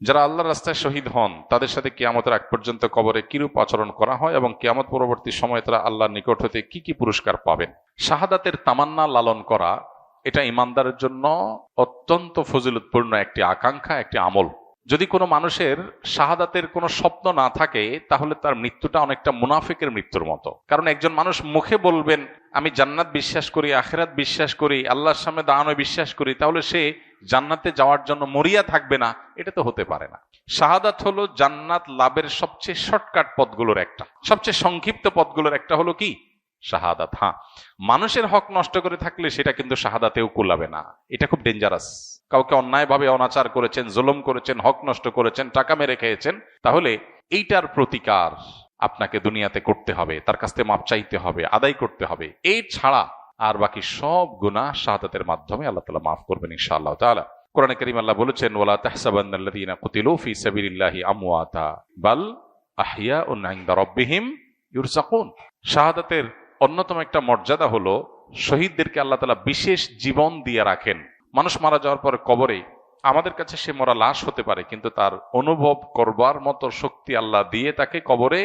যারা আল্লাহর রাস্তায় শহীদ হন তাদের সাথে কিয়ামতের আগ পর্যন্ত কবরে কিরূপ আচরণ করা হয় এবং কিয়ামত পরবর্তী সময়ে তারা আল্লাহর নিকট হতে কি কি পুরস্কার পাবেন। শাহাদাতের তামান্না লালন করা এটা ইমানদারের জন্য অত্যন্ত ফজিলতপূর্ণ একটি আকাঙ্ক্ষা, একটি আমল। যদি কোনো মানুষের শাহাদাতের কোনো স্বপ্ন না থাকে তাহলে তার মৃত্যুটা অনেকটা মুনাফিকের মৃত্যুর মতো। কারণ একজন মানুষ মুখে বলবেন আমি জান্নাত বিশ্বাস করি, আখিরাত বিশ্বাস করি, আল্লাহর সামনে দাঁড়ানো বিশ্বাস করি, তাহলে সে জান্নাতে যাওয়ার জন্য মরিয়া থাকবে না, এটা তো হতে পারে না। শাহাদাত হলো জান্নাত লাভের সবচেয়ে শর্টকাট পথগুলোর একটা, সবচেয়ে সংক্ষিপ্ত পথগুলোর একটা হলো কি শাহাদাত। হ্যাঁ, মানুষের হক নষ্ট করে থাকলে সেটা কিন্তু শাহাদাতেও কুলাবে না, এটা খুব ডেঞ্জারাস। কাউকে অন্যায়ভাবে অনাচার করেছেন, জুলুম করেছেন, হক নষ্ট করেছেন, টাকা মেরে খেয়েছেন, তাহলে এইটার প্রতিকার আপনাকে দুনিয়াতে করতে হবে, তার কাছ থেকে মাপ চাইতে হবে, আদায় করতে হবে। এই ছাড়া আর বাকি সব গুনাহ শাহাদাতের মাধ্যমে আল্লাহ তাআলা মাফ করবেন ইনশাআল্লাহ তাআলা। কোরআনে কারীম আল্লাহ বলেছেন ওয়ালা তাহসাবান্নাল্লাযীনা কুতিলু ফি সাবিলিল্লাহি আমওয়াতা বাল আহইয়াউন ইনদা রাব্বিহিম ইউরযাকুন। শাহাদাতের অন্যতম একটা মর্যাদা হলো শহীদদেরকে আল্লাহ তাআলা বিশেষ জীবন দিয়ে রাখেন। মানুষ মারা যাওয়ার পর কবরে আমাদের কাছে সে মরা লাশ হতে পারে, কিন্তু তার অনুভব করবার মতো শক্তি আল্লাহ দিয়ে তাকে কবরে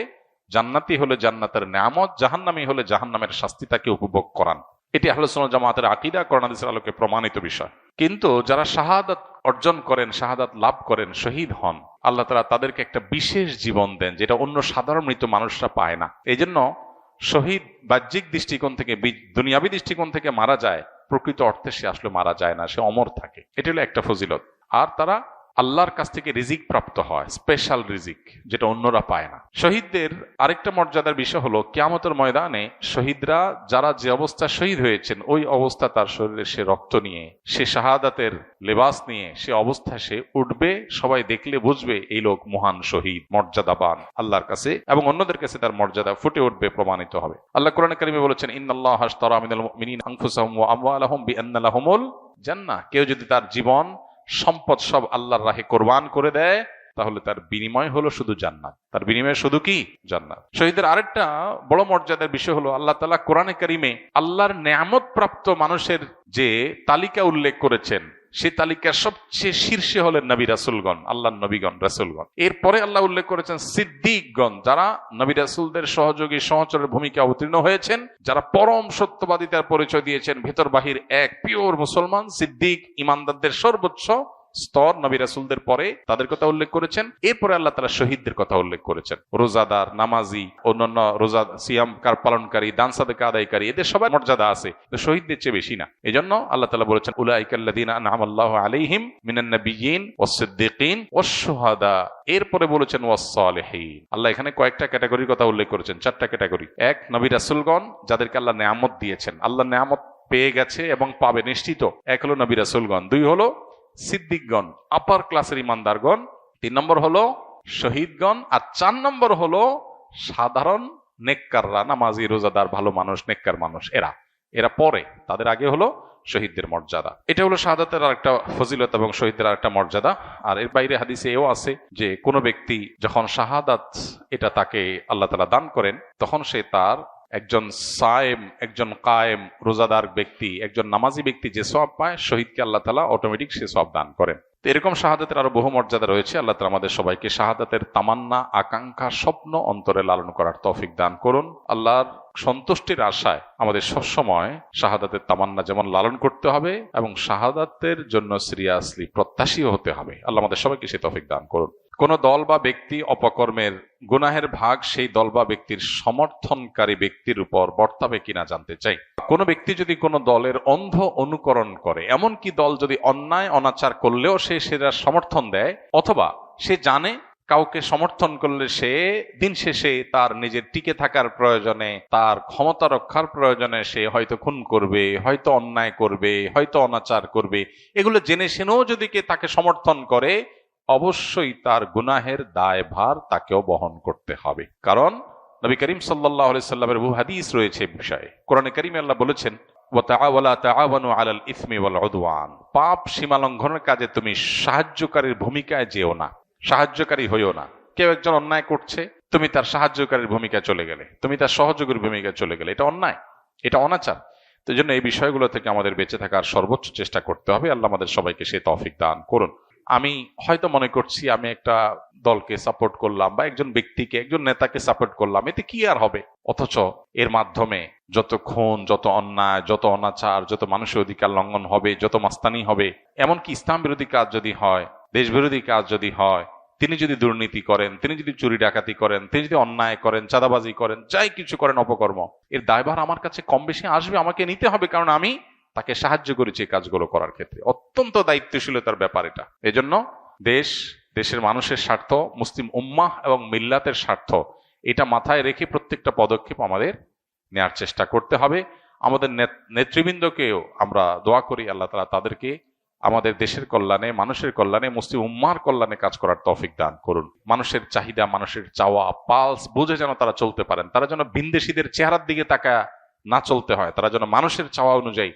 জান্নাতি হলে জান্নাতের নেয়ামত, জাহান্নামী হলে জাহান্নামের শাস্তি তাকে উপভোগ করান। এটি আহলে সুন্নাত জামাতের আকীদা, কোরআন হাদিসের আলোকে প্রমাণিত বিষয়। কিন্তু যারা শাহাদাত অর্জন করেন, শাহাদাত লাভ করেন, শহীদ হন, আল্লাহ তাআলা তাদেরকে একটা বিশেষ জীবন দেন যেটা অন্য সাধারণ মৃত মানুষরা পায় না। এই জন্য শহীদ বাহ্যিক দৃষ্টিকোণ থেকে, দুনিয়াবী দৃষ্টিকোণ থেকে মারা যায়, প্রকৃত অর্থে সে আসলে মারা যায় না, সে অমর থাকে। এটা হলো একটা ফজিলত। আর তারা আল্লাহর কাছ থেকে রিজিক প্রাপ্ত হয়, স্পেশাল রিজিক, যেটা অন্যরা পায় না। শহীদদের আরেকটা মর্যাদার বিষয় হলো কিয়ামতের ময়দানে শহীদরা যারা যে অবস্থা শহীদ হয়েছেন ওই অবস্থা তার শরীরে সে রক্ত নিয়ে, সে শাহাদাতের লেবাস নিয়ে সে অবস্থা সে উঠবে, সবাই দেখলে বুঝবে এই লোক মহান শহীদ, মর্যাদাবান আল্লাহর কাছে, এবং অন্যদের কাছে তার মর্যাদা ফুটে উঠবে, প্রমাণিত হবে। আল্লাহ কোরআনে কারিমে বলেছেন ইন্নাল্লাহা আশতারা মিনাল মুমিনিনা আনফুসাহুম ওয়া আমওয়ালাহুম বিআন্না লাহুমুল জান্নাহ। কেউ যদি তার জীবন সম্পদ সব আল্লাহর রাহে কোরবান করে দেয় তাহলে তার বিনিময় হলো শুধু জান্নাত, তার বিনিময় শুধু কি জান্নাত। শহীদের আরেকটা বড় মর্যাদার বিষয় হলো আল্লাহ তাআলা কোরআনে কারিমে আল্লাহর নেয়ামত প্রাপ্ত মানুষের যে তালিকা উল্লেখ করেছেন সেই তালিকার সবচেয়ে শীর্ষে হলেন নবী রাসূলগণ, আল্লাহর নবীগণ, রাসূলগণ। এরপরে আল্লাহ উল্লেখ করেছেন সিদ্দিকগণ, যারা নবী রাসূলদের সহযোগী সহচরের ভূমিকা অবতীর্ণ হয়েছেন, যারা পরম সত্যবাদিতার পরিচয় দিয়েছেন, ভেতর বাহির এক পিওর মুসলমান। সিদ্দিক ইমানদারদের সর্বোচ্চ স্তর, নবী রাসূলদের পরে তাদের কথা উল্লেখ করেছেন। এরপরে আল্লাহ তাআলা শহীদদের কথা উল্লেখ করেছেন, রোজাদার, নামাজি, অন্যান্য রোজা সিয়াম পালনকারী, দান সাদকা আদায়কারী, এদের সবার মর্যাদা আছে, শহীদদের চেয়ে বেশি না। এজন্য আল্লাহ তাআলা বলেছেন উলাইকাল্লাযীনা আনআমাল্লাহু আলাইহিম মিনান নাবিয়্যিন ওয়াস সিদ্দিকিন ওয়াশ শুহাদা। এরপরে বলেছেন ওয়াস সালিহিন। আল্লাহ এখানে কয়েকটা ক্যাটাগরির কথা উল্লেখ করেছেন, চারটা ক্যাটাগরি। এক, নবী রাসূলগণ যাদেরকে আল্লাহ নেয়ামত দিয়েছেন, আল্লাহ নেয়ামত পেয়ে গেছে এবং পাবে নিশ্চিত। এক হলো নবী রাসূলগণ, দুই হলো সিদ্দিকগণ, আপার ক্লাসের ইমানদারগণ, তিন নম্বর হলো শহীদগণ, আর চার নম্বর হলো সাধারণ নেককাররা, নামাজি, রোজাদার, ভালো মানুষ, নেককার মানুষ। এরা পরে, তাদের আগে হলো শহীদদের মর্যাদা। এটা হলো শাহাদাতের আরেকটা ফজিলত এবং শহীদদের আরেকটা মর্যাদা। আর এর বাইরে হাদিসে এও আছে যে কোনো ব্যক্তি যখন শাহাদাত এটা তাকে আল্লাহ তাআলা দান করেন, তখন সে তার একজন সায়েম, একজন কায়েম, রোজাদার ব্যক্তি, একজন নামাজি ব্যক্তি যে সওয়াব পায়, শহীদকে আল্লাহ তাআলা অটোমেটিক সে সওয়াব দান করেন। তো এরকম শাহাদাতের আরো বহু মর্যাদা রয়েছে। আল্লাহ তাআলা আমাদের সবাইকে শাহাদাতের তামান্না, আকাঙ্ক্ষা, স্বপ্ন অন্তরে লালন করার তৌফিক দান করুন। আল্লাহর সন্তুষ্টির আশায় আমাদের সবসময় শাহাদাতের তামান্না যেমন লালন করতে হবে এবং শাহাদাতের জন্য সিরিয়াসলি প্রত্যাশীও হতে হবে। আল্লাহ আমাদের সবাইকে সেই তৌফিক দান করুন। কোন দল বা ব্যক্তি অপকর্মের গুনাহের ভাগ সেই দল বা ব্যক্তির সমর্থনকারী ব্যক্তির উপর বর্তাবে কিনা জানতে চাই। কোন ব্যক্তি যদি কোনো দলের অন্ধ অনুকরণ করে, এমনকি দল যদি অন্যায় অনাচার করলেও সে সেটা সমর্থন দেয়, অথবা সে জানে কাউকে সমর্থন করলে সে দিন শেষে তার নিজের টিকে থাকার প্রয়োজনে, তার ক্ষমতা রক্ষার প্রয়োজনে সে হয়তো খুন করবে, হয়তো অন্যায় করবে, হয়তো অনাচার করবে, এগুলো জেনে শুনেও যদি কে তাকে সমর্থন করে, অবশ্যই তার গুনাহের দায়ভার তাকেও বহন করতে হবে। কারণ নবী করিম সাল্লাল্লাহু আলাইহি সাল্লামের বহু হাদিস রয়েছে এই বিষয়ে। কোরআনে কারিমে আল্লাহ বলেছেন ওয়ালা তাআওয়ানু আলাল ইসমি ওয়াল উদওয়ান, পাপ সীমা লঙ্ঘনের কাজে তুমি সাহায্যকারীর ভূমিকায় যেও না, সাহায্যকারী হইও না। কেউ একজন অন্যায় করছে, তুমি তার সাহায্যকারীর ভূমিকায় চলে গেলে, তুমি তার সহযোগীর ভূমিকায় চলে গেলে, এটা অন্যায়, এটা অনাচার। তো জন্য এই বিষয়গুলো থেকে আমাদের বেঁচে থাকার সর্বোচ্চ চেষ্টা করতে হবে। আল্লাহ আমাদের সবাইকে সেই তৌফিক দান করুন। আমি হয়তো মনে করছি আমি একটা দলকে সাপোর্ট করলাম বা একজন ব্যক্তিকে, একজন নেতাকে সাপোর্ট করলাম, এতে কি আর হবে? অথচ এর মাধ্যমে যত খুন, যত অন্যায়, যত অনাচার, যত মানুষের অধিকার লঙ্ঘন হবে, যত মাস্তানি হবে, এমনকি ইসলাম বিরোধী কাজ যদি হয়, দেশ বিরোধী কাজ যদি হয়, তিনি যদি দুর্নীতি করেন, তিনি যদি চুরি ডাকাতি করেন, তিনি যদি অন্যায় করেন, চাঁদাবাজি করেন, যাই কিছু করেন অপকর্ম, এর দায়ভার আমার কাছে কম বেশি আসবে, আমাকে নিতে হবে, কারণ আমি তাকে সাহায্য করেছি এই কাজগুলো করার ক্ষেত্রে। অত্যন্ত দায়িত্বশীলতার ব্যাপার এটা। এজন্য দেশ, দেশের মানুষের স্বার্থ, মুসলিম উম্মাহ এবং মিল্লাতের স্বার্থ, এটা মাথায় রেখে প্রত্যেকটা পদক্ষেপ আমাদের নেয়ার চেষ্টা করতে হবে। আমাদের নেতৃবৃন্দকেও আমরা দোয়া করি আল্লাহ তাআলা তাদেরকে আমাদের দেশের কল্যাণে, মানুষের কল্যাণে, মুসলিম উম্মাহর কল্যাণে কাজ করার তৌফিক দান করুন। মানুষের চাহিদা, মানুষের চাওয়া, পালস বুঝে যেন তারা চলতে পারেন। তারা যেন ভিনদেশীদের চেহারার দিকে তাকায় না চলতে হয়। তারা যেন মানুষের চাওয়া অনুযায়ী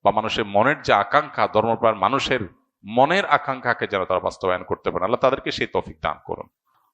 বা মানুষের মনের যে আকাঙ্ক্ষা, ধর্মপ্রাণ মানুষের মনের আকাঙ্ক্ষাকে যেন তারা বাস্তবায়ন করতে পারেন। আল্লাহ তাদেরকে সেই তৌফিক দান করুন।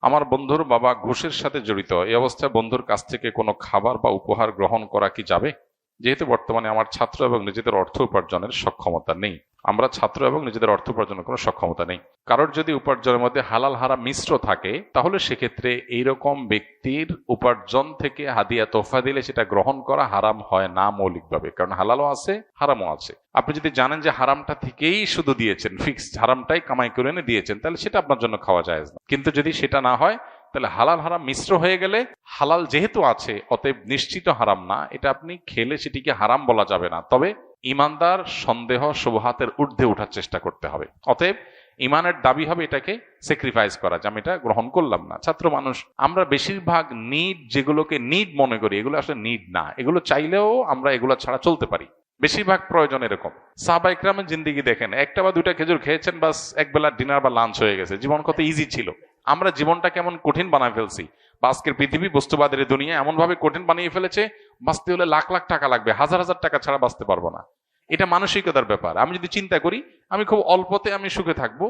আমার বন্ধুর বাবা ঘুষের সাথে জড়িত, এই অবস্থায় বন্ধুর কাছ থেকে কোনো খাবার বা উপহার গ্রহণ করা কি যাবে? যেহেতু বর্তমানে আমার ছাত্র এবং নিজেদের অর্থ উপার্জনের সক্ষমতা নেই, আমরা ছাত্র এবং নিজেদের অর্থ উপার্জনের কোনো সক্ষমতা নেই। কারোর যদি উপার্জনের মধ্যে হালাল হারাম মিশ্র থাকে, তাহলে সেক্ষেত্রে এইরকম ব্যক্তির উপার্জন থেকে হাদিয়া তোহফা দিলে সেটা গ্রহণ করা হারাম হয় না মৌলিকভাবে, কারণ হালালও আছে, হারামও আছে। আপনি যদি জানেন যে হারামটা থেকেই শুধু দিয়েছেন, ফিক্সড হারামটাই কামাই করে এনে দিয়েছেন, তাহলে সেটা আপনার জন্য খাওয়া যায় না। কিন্তু যদি সেটা না হয়, তাহলে হালাল হারাম মিশ্র হয়ে গেলে, হালাল যেহেতু আছে অতএব নিশ্চিত হারাম না, এটা আপনি খেলে সেটিকে হারাম বলা যাবে না। তবে ইমানদার সন্দেহ শুবহাতের ঊর্ধ্বে ওঠার চেষ্টা করতে হবে। অতএব ইমানের দাবি হবে এটাকে স্যাক্রিফাইস করা, যে আমি এটা গ্রহণ করলাম না। ছাত্র মানুষ আমরা বেশিরভাগ নিড, যেগুলোকে নিড মনে করি, এগুলো আসলে নিড না। এগুলো চাইলেও আমরা এগুলো ছাড়া চলতে পারি। বেশিরভাগ প্রয়োজন এরকম। সাহাবা ইকরামের জিন্দেগি দেখেন, একটা বা দুইটা খেজুর খেয়েছেন, বাস একবেলা ডিনার বা লাঞ্চ হয়ে গেছে। জীবন কত ইজি ছিল। আমরা জীবনটা কেমন কঠিন বানায় ফেলছি। বা আজকের পৃথিবী, বস্তুবাদের দুনিয়া এমন ভাবে কঠিন বানিয়ে ফেলেছে, বাঁচতে হলে লাখ লাখ টাকা লাগবে, হাজার হাজার টাকা ছাড়া বাঁচতে পারবো না। এটা মানসিকতার ব্যাপার। আমি যদি চিন্তা করি আমি খুব অল্পতে আমি সুখে থাকবো,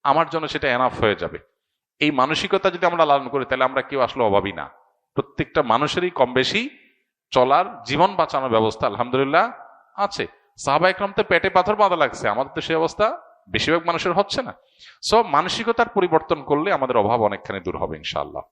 আমার জন্য সেটা এনাফ হয়ে যাবে, এই মানসিকতা যদি আমরা লালন করি, তাহলে আমরা কেউ আসলে অভাবী না। প্রত্যেকটা মানুষেরই কম বেশি চলার, জীবন বাঁচানোর ব্যবস্থা আলহামদুলিল্লাহ আছে। সাহাবা ইকরাম তো পেটে পাথর বাঁধা লাগছে, আমাদের তো সেই অবস্থা বেশিরভাগ মানুষের হচ্ছে না। সব মানসিকতার পরিবর্তন করলে আমাদের অভাব অনেকখানি দূর হবে ইনশাআল্লাহ।